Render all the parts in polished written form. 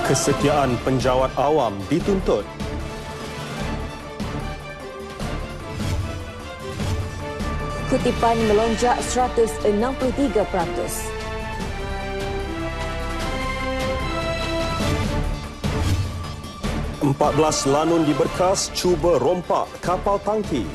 Kesetiaan penjawat awam dituntut. Kutipan melonjak 163%. 14 lanun di Berkas cuba rompak kapal tangki.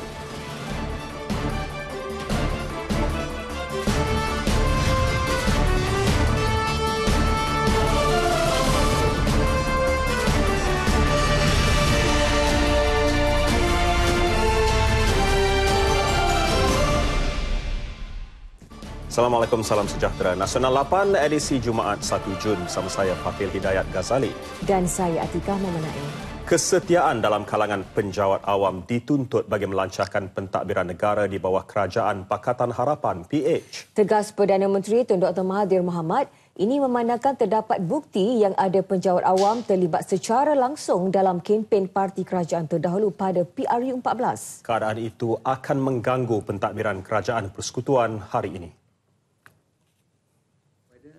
Assalamualaikum, salam sejahtera. Nasional 8 edisi Jumaat 1 Jun bersama saya Fatil Hidayat Ghazali. Dan saya Atikah Memenai. Kesetiaan dalam kalangan penjawat awam dituntut bagi melancarkan pentadbiran negara di bawah Kerajaan Pakatan Harapan PH. Tegas Perdana Menteri Tun Dr. Mahathir Mohamad, ini memandangkan terdapat bukti yang ada penjawat awam terlibat secara langsung dalam kempen parti kerajaan terdahulu pada PRU 14. Keadaan itu akan mengganggu pentadbiran Kerajaan Persekutuan hari ini.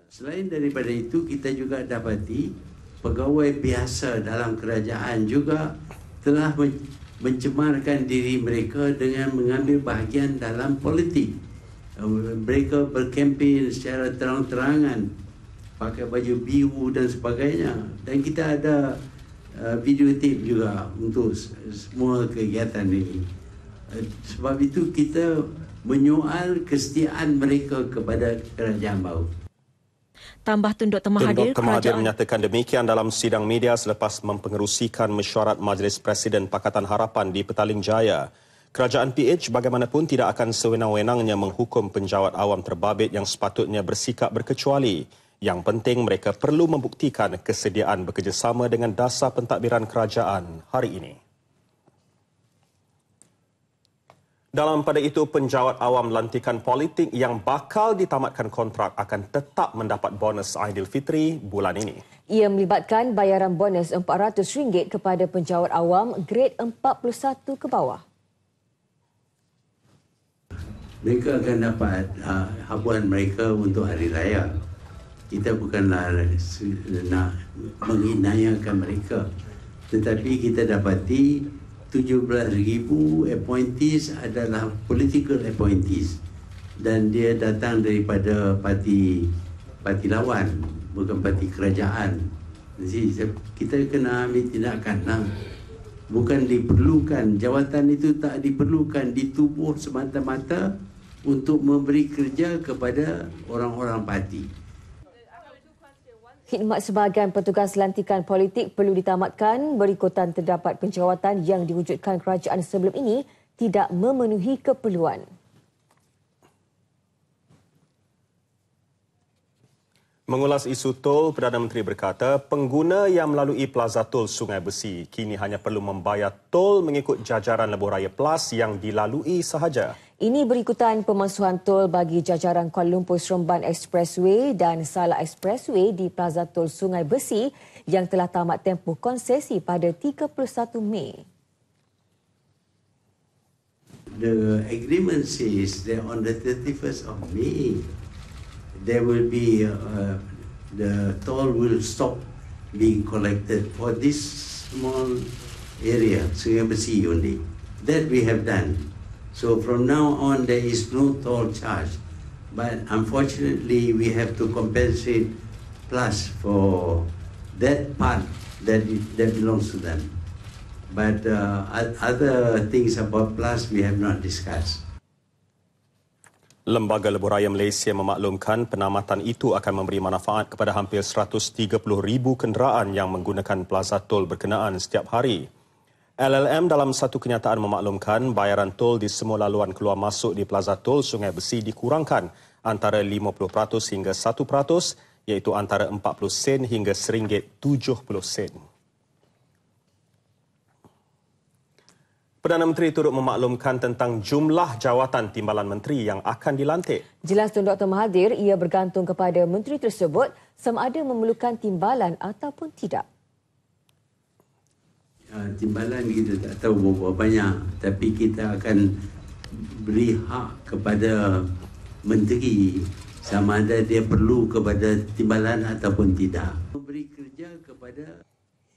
Selain daripada itu, kita juga dapati pegawai biasa dalam kerajaan juga telah mencemarkan diri mereka dengan mengambil bahagian dalam politik. Mereka berkempen secara terang-terangan, pakai baju biru dan sebagainya. Dan kita ada videotip juga untuk semua kegiatan ini. Sebab itu kita menyoal kesetiaan mereka kepada kerajaan baru. Tambah Tun Dr. Mahathir, menyatakan demikian dalam sidang media selepas mempengerusikan mesyuarat Majlis Presiden Pakatan Harapan di Petaling Jaya. Kerajaan PH bagaimanapun tidak akan sewenang-wenangnya menghukum penjawat awam terbabit yang sepatutnya bersikap berkecuali. Yang penting mereka perlu membuktikan kesediaan bekerjasama dengan dasar pentadbiran kerajaan hari ini. Dalam pada itu, penjawat awam lantikan politik yang bakal ditamatkan kontrak akan tetap mendapat bonus Aidilfitri bulan ini. Ia melibatkan bayaran bonus RM400 kepada penjawat awam grade 41 ke bawah. Mereka akan dapat habuan mereka untuk hari raya. Kita bukanlah nak menginayakan mereka. Tetapi kita dapati 17,000 appointees adalah political appointees dan dia datang daripada parti lawan, bukan parti kerajaan. Jadi kita kena ambil tindakan lah. Bukan diperlukan, jawatan itu tak diperlukan, ditubuh semata-mata untuk memberi kerja kepada orang-orang parti. Khidmat sebahagian petugas lantikan politik perlu ditamatkan berikutan terdapat penjawatan yang diwujudkan kerajaan sebelum ini tidak memenuhi keperluan. Mengulas isu tol, Perdana Menteri berkata pengguna yang melalui Plaza Tol Sungai Besi kini hanya perlu membayar tol mengikut jajaran Lebuh Raya Plus yang dilalui sahaja. Ini berikutan pemansuhan tol bagi jajaran Kuala Lumpur Seremban Expressway dan Salak Expressway di Plaza Tol Sungai Besi yang telah tamat tempoh konsesi pada 31 Mei. The agreement says that on the 31st of May, there will be the toll will stop being collected for this small area, Sungai Besi only. That we have done. So from now on, there is no toll charge. But unfortunately, we have to compensate Plus for that part that belongs to them. But other things about Plus, we have not discussed. Lembaga Lebuh Raya Malaysia memaklumkan penamatan itu akan memberi manfaat kepada hampir 130,000 kenderaan yang menggunakan Plaza Tol berkenaan setiap hari. LLM dalam satu kenyataan memaklumkan bayaran tol di semua laluan keluar masuk di Plaza Tol Sungai Besi dikurangkan antara 50% hingga 1%, iaitu antara 40 sen hingga RM1.70. Perdana Menteri turut memaklumkan tentang jumlah jawatan timbalan menteri yang akan dilantik. Jelas Tun Dr. Mahathir, ia bergantung kepada menteri tersebut sama ada memerlukan timbalan ataupun tidak. Timbalan kita tak tahu berapa banyak, tapi kita akan beri hak kepada menteri sama ada dia perlu kepada timbalan ataupun tidak. Memberi kerja kepada kepada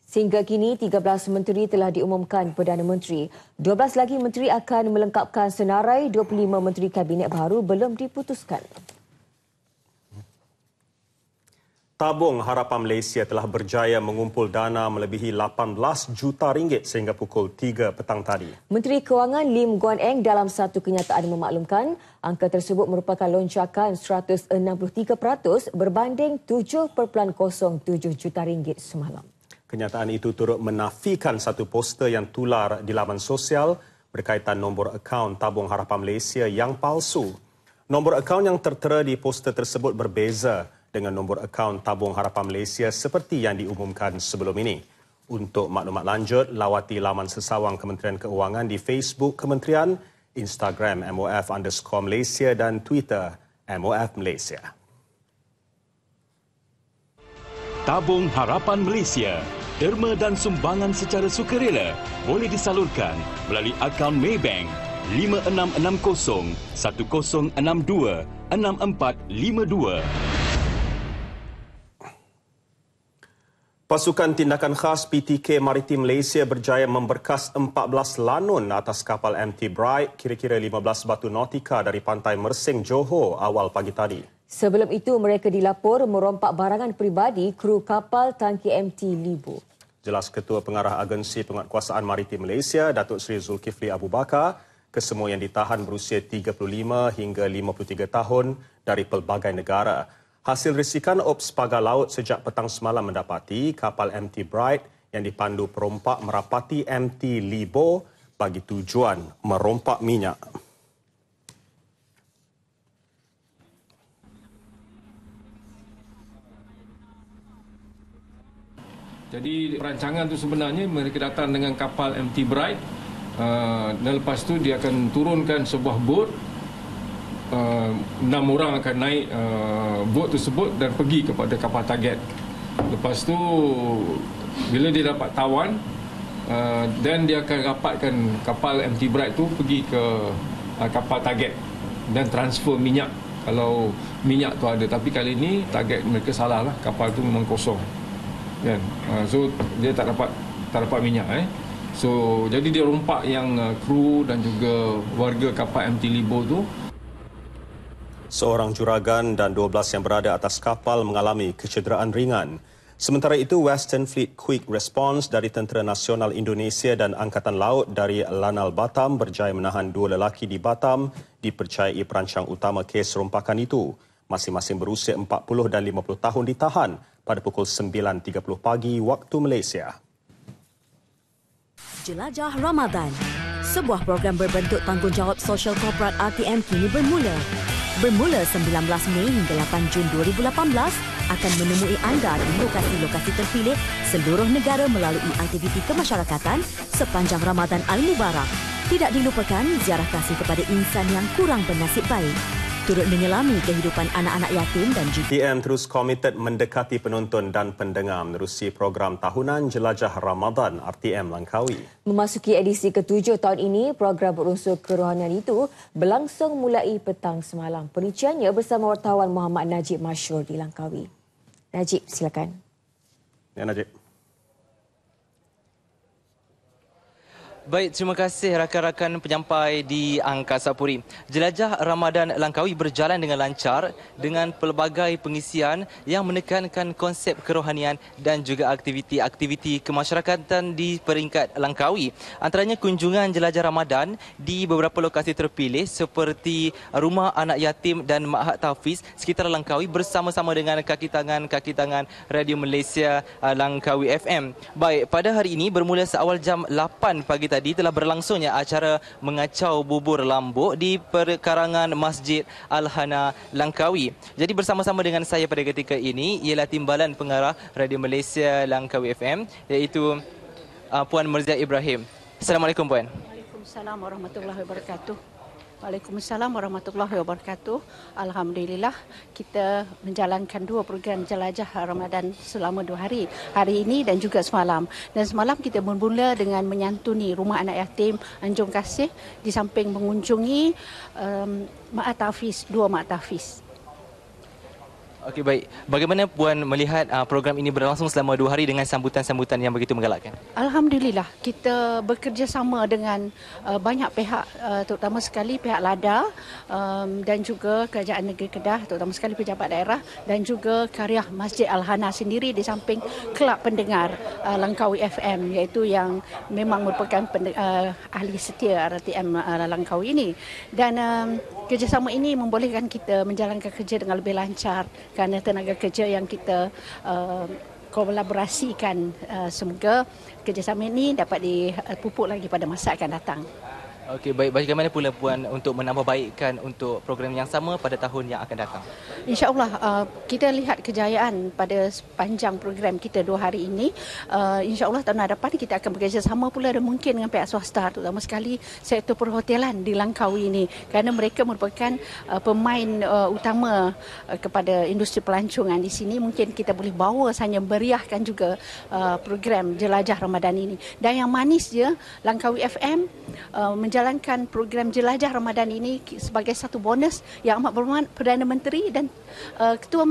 Sehingga kini, 13 menteri telah diumumkan Perdana Menteri. 12 lagi menteri akan melengkapkan senarai. 25 menteri kabinet baru belum diputuskan. Tabung Harapan Malaysia telah berjaya mengumpul dana melebihi 18 juta ringgit sehingga pukul 3 petang tadi. Menteri Kewangan Lim Guan Eng dalam satu kenyataan memaklumkan angka tersebut merupakan lonjakan 163% berbanding 7.07 juta ringgit semalam. Kenyataan itu turut menafikan satu poster yang tular di laman sosial berkaitan nombor akaun Tabung Harapan Malaysia yang palsu. Nombor akaun yang tertera di poster tersebut berbeza dengan nombor akaun Tabung Harapan Malaysia seperti yang diumumkan sebelum ini. Untuk maklumat lanjut, lawati laman sesawang Kementerian Keuangan di Facebook Kementerian, Instagram MOF_Malaysia dan Twitter MOF Malaysia. Tabung Harapan Malaysia, derma dan sumbangan secara sukarela boleh disalurkan melalui akaun Maybank 5660 1062 6452. Pasukan Tindakan Khas PTK Maritim Malaysia berjaya memberkas 14 lanun atas kapal MT Bright kira-kira 15 batu nautika dari pantai Mersing, Johor awal pagi tadi. Sebelum itu, mereka dilapor merompak barangan peribadi kru kapal tangki MT Libo. Jelas Ketua Pengarah Agensi Penguatkuasaan Maritim Malaysia, Datuk Seri Zulkifli Abu Bakar, kesemua yang ditahan berusia 35 hingga 53 tahun dari pelbagai negara. Hasil risikan Ops Pagar Laut sejak petang semalam mendapati kapal MT Bright yang dipandu perompak merapati MT Libo bagi tujuan merompak minyak. Jadi perancangan tu sebenarnya mereka datang dengan kapal MT Bright dan lepas tu dia akan turunkan sebuah bot, 6 orang akan naik bot tersebut dan pergi kepada kapal target. Lepas tu bila dia dapat tawan dan dia akan rapatkan kapal MT Bright tu pergi ke kapal target dan transfer minyak kalau minyak tu ada. Tapi kali ni target mereka salah lah, kapal tu memang kosong. Kan? So dia tak dapat minyak. So jadi dia rompak yang kru dan juga warga kapal MT Libo tu. Seorang juragan dan 12 yang berada atas kapal mengalami kecederaan ringan. Sementara itu, Western Fleet Quick Response dari Tentera Nasional Indonesia dan Angkatan Laut dari Lanal Batam berjaya menahan 2 lelaki di Batam dipercayai perancang utama kes rompakan itu. Masing-masing berusia 40 dan 50 tahun ditahan pada pukul 9.30 pagi waktu Malaysia. Jelajah Ramadan, sebuah program berbentuk tanggungjawab sosial korporat RTM kini bermula. Bermula 19 Mei hingga 8 Jun 2018 akan menemui anda di lokasi-lokasi terpilih seluruh negara melalui aktiviti kemasyarakatan sepanjang Ramadan Al-Mubarak. Tidak dilupakan ziarah kasih kepada insan yang kurang bernasib baik. Turut menyelami kehidupan anak-anak yatim dan juga RTM terus komited mendekati penonton dan pendengar menerusi program tahunan Jelajah Ramadan RTM Langkawi. Memasuki edisi ke-7 tahun ini, program berunsur kerohanian itu berlangsung mulai petang semalam. Perinciannya bersama wartawan Muhammad Najib Masyur di Langkawi. Najib, silakan. Ya, Najib. Baik, terima kasih rakan-rakan penyampai di Angkasa Puri. Jelajah Ramadan Langkawi berjalan dengan lancar dengan pelbagai pengisian yang menekankan konsep kerohanian dan juga aktiviti-aktiviti kemasyarakatan di peringkat Langkawi. Antaranya kunjungan jelajah Ramadan di beberapa lokasi terpilih seperti Rumah Anak Yatim dan Ma'had Tahfiz sekitar Langkawi bersama-sama dengan kaki tangan Radio Malaysia Langkawi FM. Baik, pada hari ini bermula seawal jam 8 pagi tadi telah berlangsungnya acara mengacau bubur lambuk di perkarangan Masjid Al-Hana Langkawi. Jadi bersama-sama dengan saya pada ketika ini ialah Timbalan Pengarah Radio Malaysia Langkawi FM iaitu Puan Merzia Ibrahim. Assalamualaikum Puan. Waalaikumsalam warahmatullahi wabarakatuh. Waalaikumsalam warahmatullahi wabarakatuh. Alhamdulillah kita menjalankan 2 program jelajah Ramadan selama 2 hari. Hari ini dan juga semalam. Dan semalam kita bermula dengan menyantuni Rumah Anak Yatim Anjung Kasih di samping mengunjungi Ma'had Tahfiz, 2 Ma'had Tahfiz. Okey, baik. Bagaimana Puan melihat program ini berlangsung selama 2 hari dengan sambutan-sambutan yang begitu menggalakkan? Alhamdulillah, kita bekerjasama dengan banyak pihak, terutama sekali pihak LADA dan juga Kerajaan Negeri Kedah, terutama sekali pejabat daerah dan juga karya Masjid Al-Hana sendiri di samping kelab pendengar Langkawi FM, iaitu yang memang merupakan ahli setia RTM Langkawi ini. Dan kerjasama ini membolehkan kita menjalankan kerja dengan lebih lancar kerana tenaga kerja yang kita kolaborasikan. Semoga kerjasama ini dapat dipupuk lagi pada masa akan datang. Okey, baik. Bagaimana pula Puan untuk menambah baikkan untuk program yang sama pada tahun yang akan datang? InsyaAllah kita lihat kejayaan pada sepanjang program kita 2 hari ini. InsyaAllah tahun hadapan kita akan bekerjasama pula dan mungkin dengan pihak swasta, terutama sekali sektor perhotelan di Langkawi ini, kerana mereka merupakan pemain utama kepada industri pelancongan di sini. Mungkin kita boleh bawa hanya meriahkan juga program Jelajah Ramadan ini. Dan yang manis dia, Langkawi FM menjalankan program Jelajah Ramadan ini sebagai satu bonus yang amat berhormat Perdana Menteri dan Ketua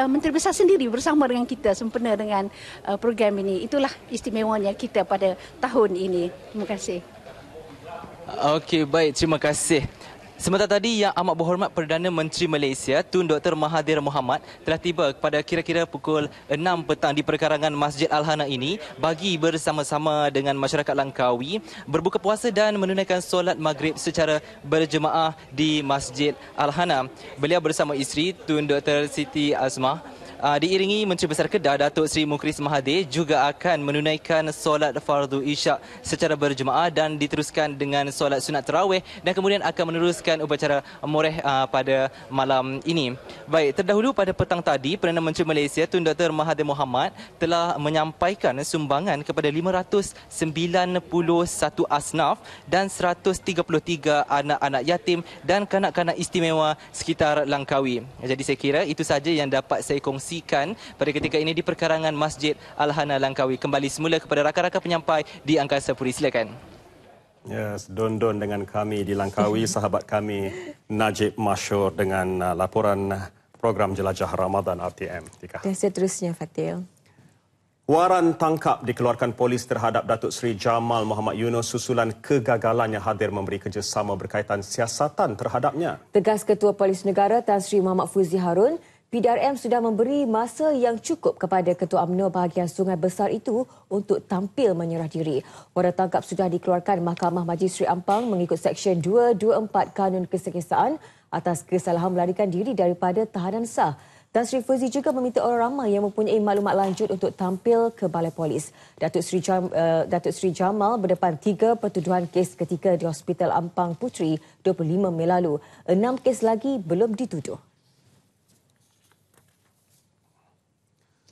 Menteri Besar sendiri bersama dengan kita sempena dengan program ini. Itulah istimewanya kita pada tahun ini. Terima kasih. Okey, baik. Terima kasih. Sementara tadi Yang Amat Berhormat Perdana Menteri Malaysia Tun Dr. Mahathir Mohamad telah tiba pada kira-kira pukul 6 petang di perkarangan Masjid Al-Hana ini bagi bersama-sama dengan masyarakat Langkawi berbuka puasa dan menunaikan solat maghrib secara berjemaah di Masjid Al-Hana. Beliau bersama isteri Tun Dr. Siti Azmah diiringi Menteri Besar Kedah Datuk Seri Mukhris Mahathir juga akan menunaikan solat fardu isyak secara berjemaah dan diteruskan dengan solat sunat tarawih dan kemudian akan meneruskan upacara moreh pada malam ini. Baik, terdahulu pada petang tadi Perdana Menteri Malaysia Tun Dr. Mahathir Mohamad telah menyampaikan sumbangan kepada 591 asnaf dan 133 anak-anak yatim dan kanak-kanak istimewa sekitar Langkawi. Jadi saya kira itu saja yang dapat saya kongsi pada ketika ini di perkarangan Masjid Al-Hana Langkawi. Kembali semula kepada rakan-rakan penyampai di Angkasa Puri. Silakan. Yes, don-don dengan kami di Langkawi, sahabat kami Najib Masyur dengan laporan program Jelajah Ramadan RTM. Dan seterusnya, Fatil. Waran tangkap dikeluarkan polis terhadap Datuk Seri Jamal Muhammad Yunus susulan kegagalannya hadir memberi kerjasama berkaitan siasatan terhadapnya. Tegas Ketua Polis Negara Tan Sri Muhammad Fuzi Harun, PDRM sudah memberi masa yang cukup kepada Ketua UMNO bahagian Sungai Besar itu untuk tampil menyerah diri. Waran tangkap sudah dikeluarkan Mahkamah Majisteri Ampang mengikut Seksyen 224 Kanun Kesekesaan atas kesalahan melarikan diri daripada tahanan sah. Tan Sri Fuzi juga meminta orang ramai yang mempunyai maklumat lanjut untuk tampil ke Balai Polis. Datuk Seri Jamal berdepan 3 pertuduhan kes ketika di Hospital Ampang Puteri 25 Mei lalu. 6 kes lagi belum dituduh.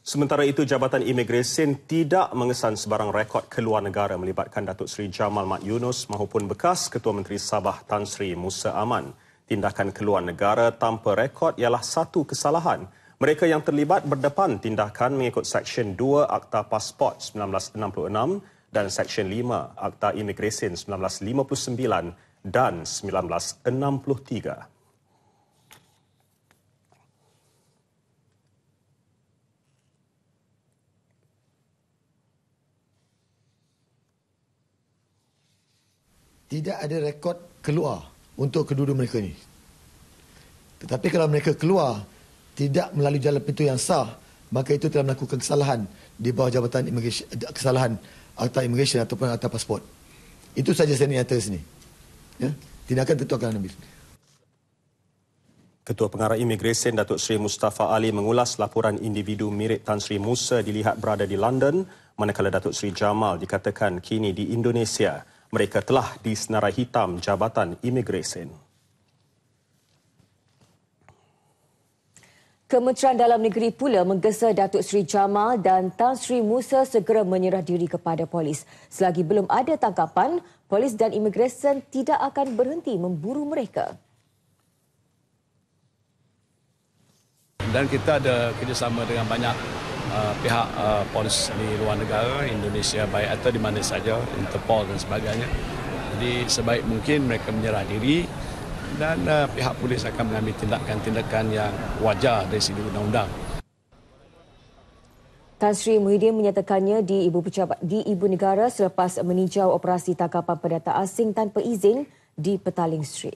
Sementara itu, Jabatan Imigresen tidak mengesan sebarang rekod keluar negara melibatkan Datuk Seri Jamal Mat Yunus maupun bekas Ketua Menteri Sabah Tan Sri Musa Aman. Tindakan keluar negara tanpa rekod ialah satu kesalahan. Mereka yang terlibat berdepan tindakan mengikut Seksyen 2 Akta Pasport 1966 dan Seksyen 5 Akta Imigresen 1959 dan 1963. Tidak ada rekod keluar untuk kedua-dua mereka ni. Tetapi kalau mereka keluar tidak melalui jalan pintu yang sah, maka itu telah melakukan kesalahan di bawah Jabatan Imigresen, kesalahan Akta Imigresen ataupun Akta Pasport. Itu saja saya nyata sini. Ya? Tindakan tentu akan ambil. Ketua Pengarah Imigresen Datuk Seri Mustafa Ali mengulas laporan individu mirip Tan Sri Musa dilihat berada di London, manakala Datuk Seri Jamal dikatakan kini di Indonesia. Mereka telah disenarai hitam Jabatan Imigresen. Kementerian Dalam Negeri pula menggesa Datuk Seri Jamal dan Tan Sri Musa segera menyerah diri kepada polis. Selagi belum ada tangkapan, polis dan imigresen tidak akan berhenti memburu mereka. Dan kita ada kerjasama dengan banyak pihak polis di luar negara, Indonesia baik atau di mana saja, Interpol dan sebagainya. Jadi sebaik mungkin mereka menyerah diri dan pihak polis akan mengambil tindakan-tindakan yang wajar dari segi undang-undang. Tan Sri Muhyiddin menyatakannya di Ibu Negara selepas meninjau operasi tangkapan perdata asing tanpa izin di Petaling Street.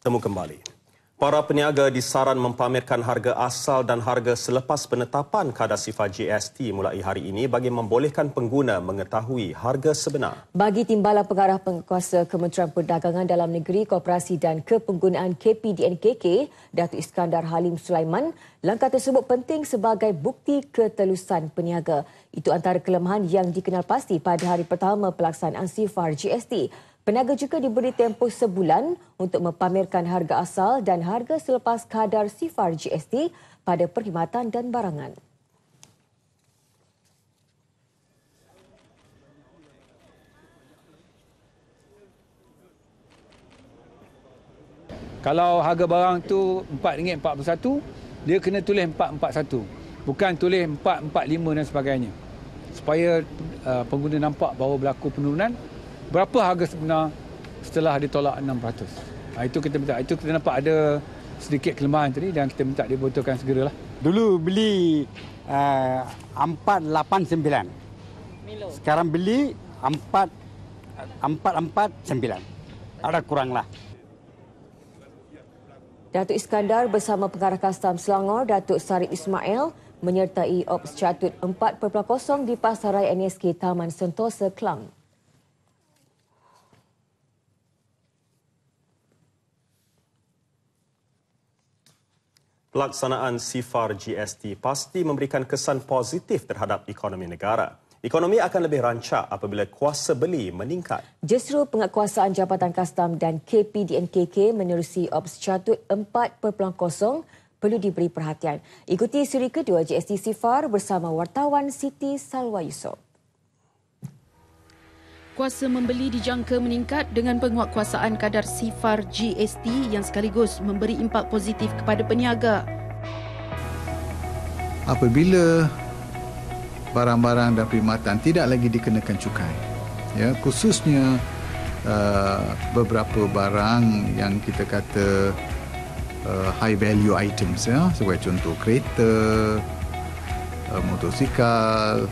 Temu kembali. Para peniaga disaran mempamerkan harga asal dan harga selepas penetapan kadar sifar GST mulai hari ini bagi membolehkan pengguna mengetahui harga sebenar. Bagi Timbalan Pengarah Penguasa Kementerian Perdagangan Dalam Negeri, Koperasi dan Kepenggunaan KPDNKK, Datuk Iskandar Halim Sulaiman, langkah tersebut penting sebagai bukti ketelusan peniaga. Itu antara kelemahan yang dikenal pasti pada hari pertama pelaksanaan sifar GST. Peniaga juga diberi tempoh sebulan untuk mempamerkan harga asal dan harga selepas kadar sifar GST pada perkhidmatan dan barangan. Kalau harga barang tu RM4.41, dia kena tulis 441. Bukan tulis 445 dan sebagainya. Supaya pengguna nampak bahawa berlaku penurunan. Berapa harga sebenar setelah ditolak 6%. Itu kita minta. Itu kita nampak ada sedikit kelemahan tadi dan kita minta dibetulkan segeralah. Dulu beli 489. Sekarang beli 449. Ada kuranglah. Datuk Iskandar bersama Pengarah Kastam Selangor, Datuk Sarip Ismail, menyertai Ops Catut 4.0 di Pasaraya NSK Taman Sentosa, Klang. Pelaksanaan sifar GST pasti memberikan kesan positif terhadap ekonomi negara. Ekonomi akan lebih rancak apabila kuasa beli meningkat. Justru penguatkuasaan Jabatan Kastam dan KPDNKK menerusi Ops Catut 4.0 perlu diberi perhatian. Ikuti siri kedua GST Sifar bersama wartawan Siti Salwa Yusof. Kuasa membeli dijangka meningkat dengan penguatkuasaan kadar sifar GST yang sekaligus memberi impak positif kepada peniaga. Apabila barang-barang dan perkhidmatan tidak lagi dikenakan cukai, ya, khususnya beberapa barang yang kita kata high value items, ya, sebagai contoh kereta, motosikal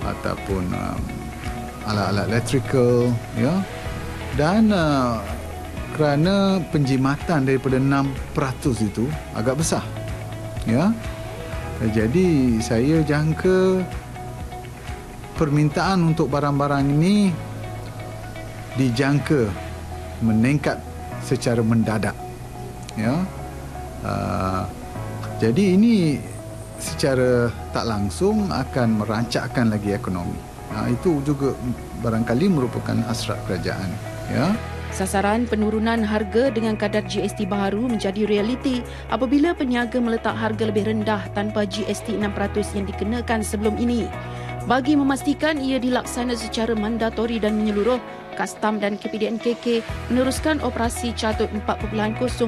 ataupun alat-alat elektrikal, ya, dan kerana penjimatan daripada 6% itu agak besar, ya, jadi saya jangka permintaan untuk barang-barang ini dijangka meningkat secara mendadak, ya. Jadi ini secara tak langsung akan merancakkan lagi ekonomi. Itu juga barangkali merupakan hasrat kerajaan, ya. Sasaran penurunan harga dengan kadar GST baharu menjadi realiti apabila peniaga meletak harga lebih rendah tanpa GST 6% yang dikenakan sebelum ini. Bagi memastikan ia dilaksana secara mandatori dan menyeluruh, Kastam dan KPDNKK meneruskan operasi Catut 4.0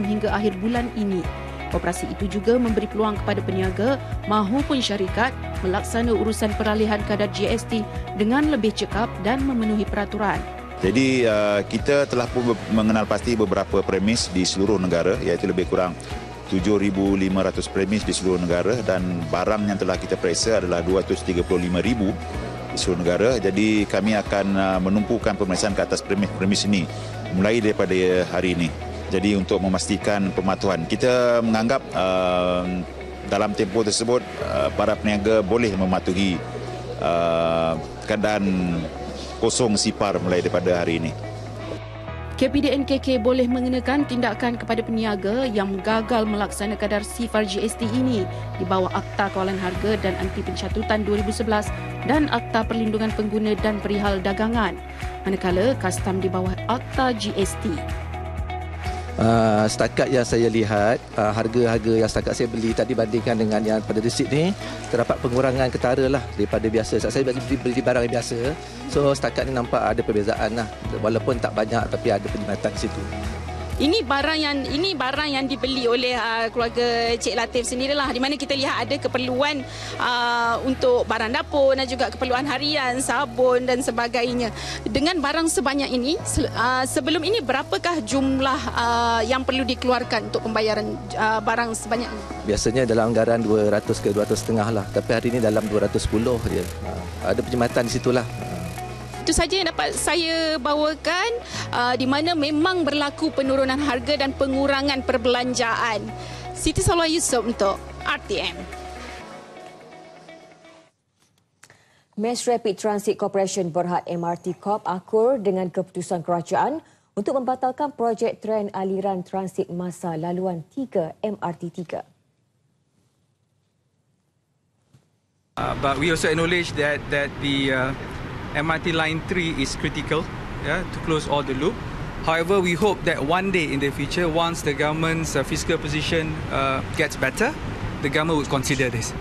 hingga akhir bulan ini. Operasi itu juga memberi peluang kepada peniaga mahupun syarikat melaksana urusan peralihan kadar GST dengan lebih cekap dan memenuhi peraturan. Jadi kita telah pun mengenal pasti beberapa premis di seluruh negara, iaitu lebih kurang 7,500 premis di seluruh negara, dan barang yang telah kita periksa adalah 235,000 di seluruh negara. Jadi kami akan menumpukan pemeriksaan ke atas premis ini mulai daripada hari ini. Jadi untuk memastikan pematuhan, kita menganggap dalam tempoh tersebut para peniaga boleh mematuhi keadaan kosong sifar mulai daripada hari ini. KPDNKK boleh mengenakan tindakan kepada peniaga yang gagal melaksanakan kadar sifar GST ini di bawah Akta Kawalan Harga dan Anti Pencatutan 2011 dan Akta Perlindungan Pengguna dan Perihal Dagangan, manakala Kastam di bawah Akta GST. Setakat yang saya lihat, harga-harga yang setakat saya beli tadi bandingkan dengan yang pada resit ni, terdapat pengurangan ketara lah daripada biasa. Saya beli barang yang biasa, so setakat ni nampak ada perbezaan lah. Walaupun tak banyak tapi ada penjimatan di situ. Ini barang yang dibeli oleh keluarga Cik Latif sendirilah, di mana kita lihat ada keperluan untuk barang dapur dan juga keperluan harian, sabun dan sebagainya. Dengan barang sebanyak ini, sebelum ini berapakah jumlah yang perlu dikeluarkan untuk pembayaran barang sebanyak ini? Biasanya dalam anggaran 200 ke 200.5 lah, tapi hari ini dalam 210 je. Ada perkhidmatan di situlah. Itu saja yang dapat saya bawakan, di mana memang berlaku penurunan harga dan pengurangan perbelanjaan. Siti Salwa Yusof untuk RTM. Mass Rapid Transit Corporation Berhad MRT Corp akur dengan keputusan kerajaan untuk membatalkan projek tren aliran transit masa laluan 3 MRT 3. But we also acknowledge that the MRT Line 3 is critical, to close all the loop. However, we hope that one day in the future, once the government's fiscal position gets better, the government would consider this.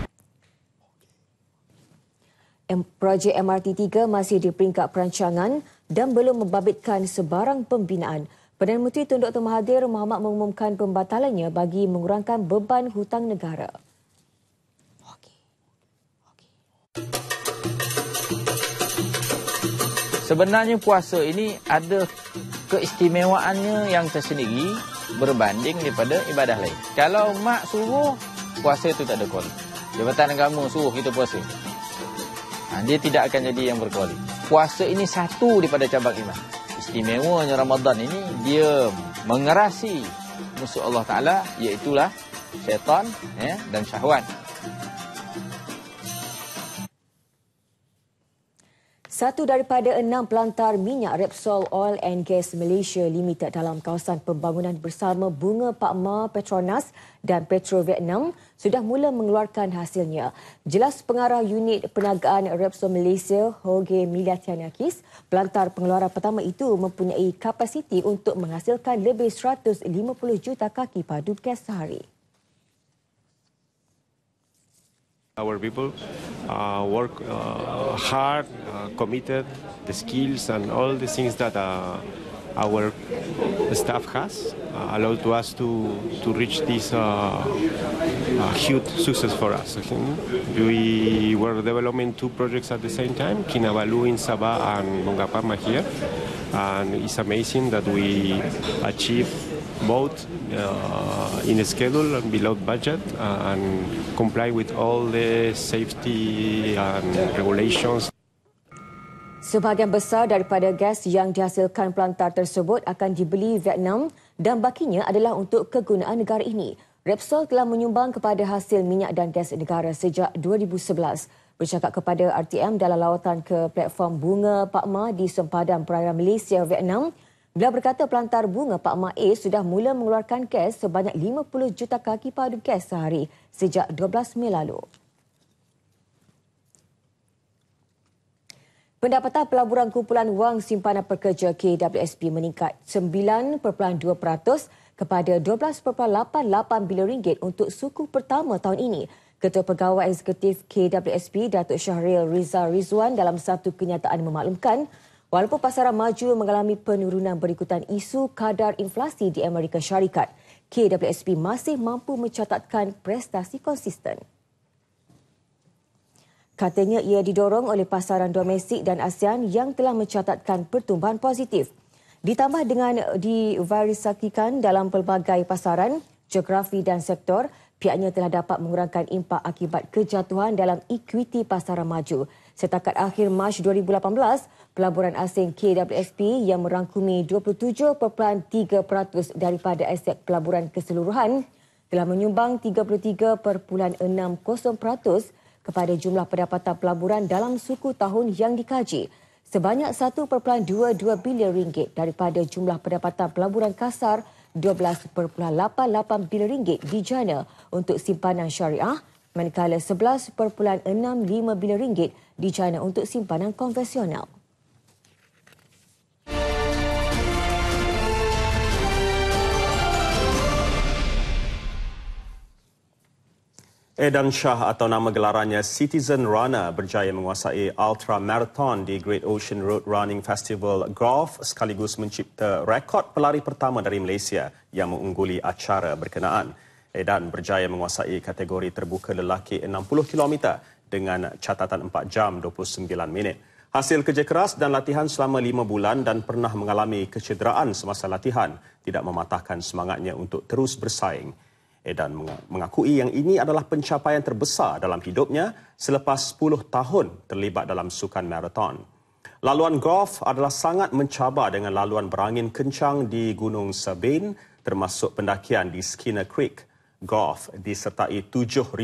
Projek MRT 3 masih di peringkat perancangan dan belum membabitkan sebarang pembinaan. Perdana Menteri Tun Dr. Mahathir Mohamad mengumumkan pembatalannya bagi mengurangkan beban hutang negara. Sebenarnya puasa ini ada keistimewaannya yang tersendiri berbanding daripada ibadah lain. Kalau mak suruh, puasa itu tak ada kualiti. Jabatan agama suruh kita puasa, dia tidak akan jadi yang berkualiti. Puasa ini satu daripada cabang iman. Istimewanya Ramadan ini, dia mengerasi musuh Allah Ta'ala, iaitulah syaitan dan syahwat. Satu daripada 6 pelantar minyak Repsol Oil and Gas Malaysia Limited dalam kawasan pembangunan bersama Bunga Pak Ma Petronas dan Petro Vietnam sudah mula mengeluarkan hasilnya. Jelas pengarah unit perniagaan Repsol Malaysia, Jorge Miliatianakis, pelantar pengeluaran pertama itu mempunyai kapasiti untuk menghasilkan lebih 150 juta kaki padu gas sehari. Our people work hard, committed, the skills and all the things that our staff has allowed to us to reach this huge success for us. We were developing 2 projects at the same time, Kinabalu in Sabah and Bunga Pak Ma here, and it's amazing that we achieve both in a schedule and below budget and comply with all the safety and regulations. Sebahagian besar daripada gas yang dihasilkan pelantar tersebut akan dibeli Vietnam dan bakinya adalah untuk kegunaan negara ini. Repsol telah menyumbang kepada hasil minyak dan gas negara sejak 2011. Bercakap kepada RTM dalam lawatan ke platform Bunga Pak Ma di sempadan perairan Malaysia, Vietnam, beliau berkata pelantar Bunga Pak Ma A sudah mula mengeluarkan gas sebanyak 50 juta kaki padu gas sehari sejak 12 Mei lalu. Pendapatan pelaburan kumpulan wang simpanan pekerja KWSP meningkat 9.2% kepada 12.88 bilion ringgit untuk suku pertama tahun ini. Ketua Pegawai Eksekutif KWSP, Datuk Syahril Rizal Rizwan dalam satu kenyataan memaklumkan, walaupun pasaran maju mengalami penurunan berikutan isu kadar inflasi di Amerika Syarikat, KWSP masih mampu mencatatkan prestasi konsisten. Katanya ia didorong oleh pasaran domestik dan ASEAN yang telah mencatatkan pertumbuhan positif. Ditambah dengan diverifikasikan dalam pelbagai pasaran, geografi dan sektor, pihaknya telah dapat mengurangkan impak akibat kejatuhan dalam ekuiti pasaran maju. Setakat akhir Mac 2018, pelaburan asing KWSP yang merangkumi 27.3% daripada aset pelaburan keseluruhan telah menyumbang 33.60% kepada jumlah pendapatan pelaburan dalam suku tahun yang dikaji, sebanyak 1.22 bilion ringgit daripada jumlah pendapatan pelaburan kasar 12.88 bilion ringgit dijana untuk simpanan syariah, manakala 11.65 bilion ringgit dijana untuk simpanan konvensional. Edan Shah atau nama gelarannya Citizen Runner berjaya menguasai Ultra Marathon di Great Ocean Road Running Festival Golf sekaligus mencipta rekod pelari pertama dari Malaysia yang mengungguli acara berkenaan. Edan berjaya menguasai kategori terbuka lelaki 60 km dengan catatan 4 jam 29 minit. Hasil kerja keras dan latihan selama 5 bulan dan pernah mengalami kecederaan semasa latihan tidak mematahkan semangatnya untuk terus bersaing. Edan mengakui yang ini adalah pencapaian terbesar dalam hidupnya selepas 10 tahun terlibat dalam sukan maraton. Laluan golf adalah sangat mencabar dengan laluan berangin kencang di Gunung Sabine termasuk pendakian di Skinner Creek. Golf disertai 7,500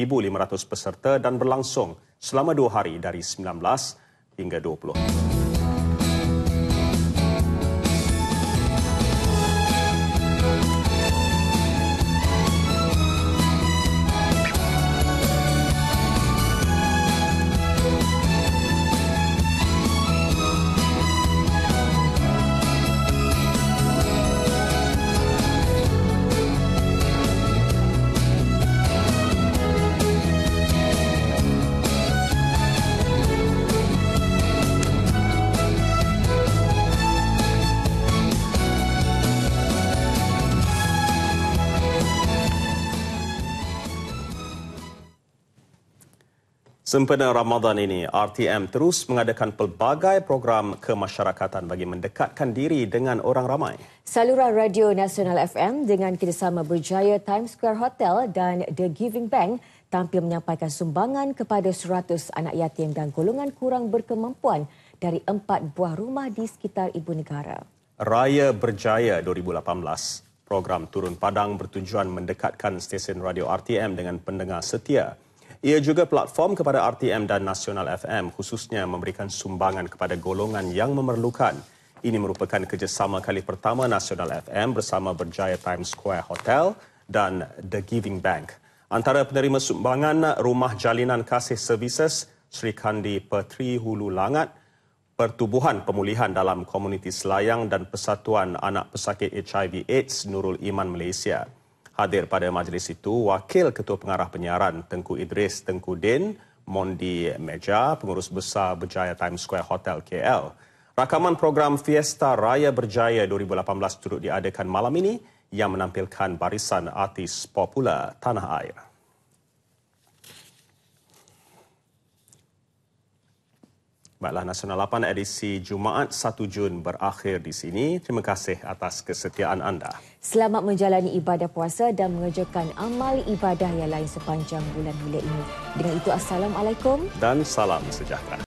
peserta dan berlangsung selama 2 hari dari 19 hingga 20. Sempena Ramadan ini, RTM terus mengadakan pelbagai program kemasyarakatan bagi mendekatkan diri dengan orang ramai. Saluran Radio Nasional FM dengan kerjasama berjaya Times Square Hotel dan The Giving Bank tampil menyampaikan sumbangan kepada 100 anak yatim dan golongan kurang berkemampuan dari 4 buah rumah di sekitar ibu negara. Raya Berjaya 2018, program turun padang bertujuan mendekatkan stesen radio RTM dengan pendengar setia. Ia juga platform kepada RTM dan Nasional FM khususnya memberikan sumbangan kepada golongan yang memerlukan. Ini merupakan kerjasama kali pertama Nasional FM bersama Berjaya Times Square Hotel dan The Giving Bank. Antara penerima sumbangan Rumah Jalinan Kasih Services Sri Kandi Petri Hulu Langat, Pertubuhan Pemulihan dalam Komuniti Selayang dan Persatuan Anak Pesakit HIV AIDS Nurul Iman Malaysia. Hadir pada majlis itu Wakil Ketua Pengarah Penyiaran Tengku Idris Tengku Din, Mondi Meja, Pengurus Besar Berjaya Times Square Hotel KL. Rakaman program Fiesta Raya Berjaya 2018 turut diadakan malam ini yang menampilkan barisan artis popular tanah air. Baiklah, Nasional 8 edisi Jumaat 1 Jun berakhir di sini. Terima kasih atas kesetiaan anda. Selamat menjalani ibadah puasa dan mengerjakan amal ibadah yang lain sepanjang bulan mulia ini. Dengan itu, Assalamualaikum dan salam sejahtera.